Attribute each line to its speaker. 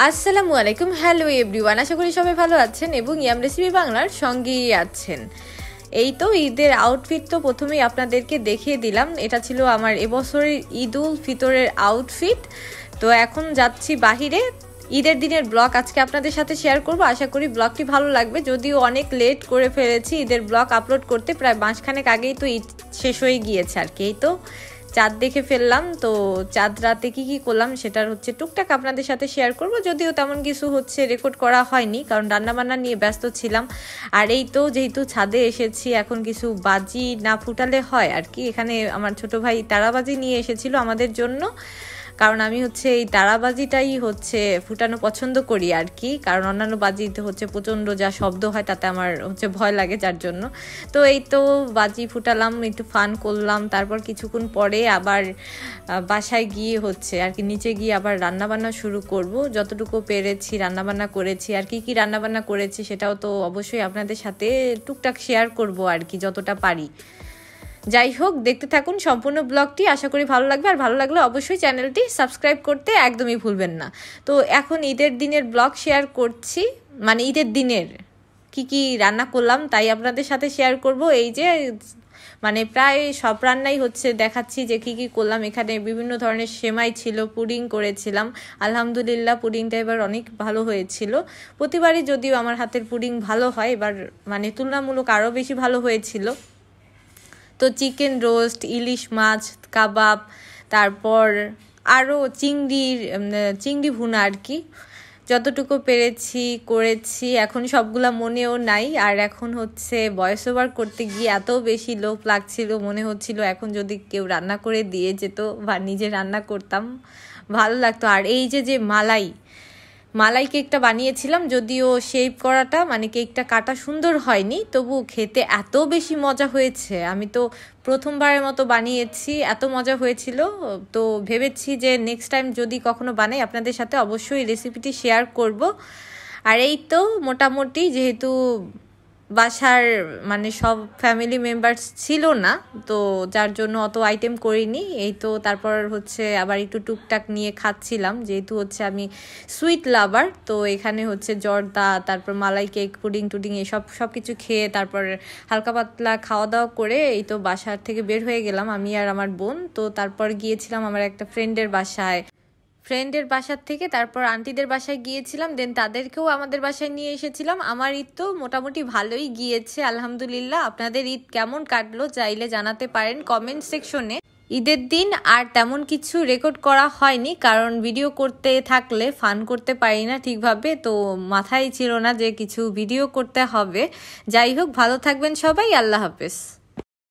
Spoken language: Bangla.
Speaker 1: আসসালামু আলাইকুম, হ্যালো এভরিওয়ান। আশা করি সবাই ভালো আছেন এবং ইয়াম রেসিপি বাংলার সঙ্গেই আছেন। এই তো ঈদের আউটফিট তো প্রথমেই আপনাদেরকে দেখিয়ে দিলাম। এটা ছিল আমার এবছরের ঈদ উল ফিতরের আউটফিট। তো এখন যাচ্ছি বাহিরে। ঈদের দিনের ব্লগ আজকে আপনাদের সাথে শেয়ার করব। আশা করি ব্লগটি ভালো লাগবে। যদিও অনেক লেট করে ফেলেছি ঈদের ব্লগ আপলোড করতে, প্রায় মাসখানেক আগেই তো ঈদ শেষ হয়ে গিয়েছে আর কি। এই তো চাঁদ দেখে ফেললাম। তো চাঁদ রাতে কি করলাম সেটার টুকটাক আপনাদের সাথে শেয়ার করব। যদিও তেমন কিছু রেকর্ড করা হয়নি, কারণ রান্নাবান্না নিয়ে ব্যস্ত ছিলাম। আর এই তো যেহেতু ছাদে এসেছি, এখন কিছু বাজি না ফুটালে হয় আর কি। এখানে আমার ছোট ভাই তারাবাজি নিয়ে এসেছিল আমাদের জন্য, কারণ আমি এই তারাবাজিটাই ফুটানো পছন্দ করি আর কি। কারণ অন্যান্য বাজিতে প্রচণ্ড যা শব্দ হয় তাতে আমার ভয় লাগে, যার জন্য। তো এই তো বাজি ফুটালাম, একটু ফান করলাম। তারপর কিছুক্ষণ পরে আবার বাসায় গিয়ে আর কি নিচে গিয়ে আবার রান্নাবান্না শুরু করব। যতটুকু পেরেছি রান্নাবান্না করেছি। আর কি রান্নাবান্না করেছি সেটাও তো অবশ্যই আপনাদের সাথে টুকটাক শেয়ার করব আর কি, যতটা পারি। যাই হোক, দেখতে থাকুন সম্পূর্ণ ব্লগটি। আশা করি ভালো লাগবে। আর ভালো লাগলে অবশ্যই চ্যানেলটি সাবস্ক্রাইব করতে একদমই ভুলবেন না। তো এখন ঈদের দিনের ব্লগ শেয়ার করছি, মানে ঈদের দিনের কি রান্না করলাম তাই আপনাদের সাথে শেয়ার করব। এই যে মানে প্রায় সব রান্নাই দেখাচ্ছি যে কি করলাম। এখানে বিভিন্ন ধরনের সেমাই ছিল, পুডিং করেছিলাম। আলহামদুলিল্লাহ পুডিংটা এবার অনেক ভালো হয়েছিল। প্রতিবারই যদিও আমার হাতের পুডিং ভালো হয়, এবার মানে তুলনামূলক আরও বেশি ভালো হয়েছিল। তো চিকেন রোস্ট, ইলিশ মাছ কাবাব, তারপর আরও চিংড়ি ভুনা আর কি। যতটুকু পেরেছি করেছি। এখন সবগুলা মনেও নাই। আর এখন ভয়েস ওভার করতে গিয়ে এত বেশি লোভ লাগছিল, মনে হচ্ছিল এখন যদি কেউ রান্না করে দিয়ে যেত বা নিজে রান্না করতাম ভালো লাগতো। আর এই যে মালাই কেকটা বানিয়েছিলাম, যদিও শেপ করাটা মানে কেকটা কাটা সুন্দর হয়নি, তবু খেতে এত বেশি মজা হয়েছে। আমি তো প্রথমবারের মতো বানিয়েছি, এত মজা হয়েছিল। তো ভেবেছি যে নেক্সট টাইম যদি কখনো বানাই আপনাদের সাথে অবশ্যই রেসিপিটি শেয়ার করব। আর এই তো মোটামুটি যেহেতু বাসার মানে সব ফ্যামিলি মেম্বার্স ছিল না, তো যার জন্য অত আইটেম করিনি। এই তো তারপর আবার একটু টুকটাক নিয়ে খাচ্ছিলাম, যেহেতু আমি সুইট লাভার। তো এখানে জর্দা, তারপর মালাই কেক, পুডিং টুডিং এসব সব কিছু খেয়ে তারপর হালকা পাতলা খাওয়া দাওয়া করে এই তো বাসার থেকে বের হয়ে গেলাম আমি আর আমার বোন। তো তারপর গিয়েছিলাম আমার একটা ফ্রেন্ডের বাসার থেকে তারপর আন্টিদের বাসায় গিয়েছিলাম, দেন তাদেরকেও আমাদের বাসায় নিয়ে এসেছিলাম। আমার ঈদ তো মোটামুটি ভালোই গিয়েছে আলহামদুলিল্লাহ। আপনাদের ঈদ কেমন কাটলো চাইলে জানাতে পারেন কমেন্ট সেকশনে। ঈদের দিন আর তেমন কিছু রেকর্ড করা হয়নি, কারণ ভিডিও করতে থাকলে ফান করতে পারি না ঠিকভাবে। তো মাথায় ছিল না যে কিছু ভিডিও করতে হবে। যাই হোক, ভালো থাকবেন সবাই, আল্লাহ হাফেজ।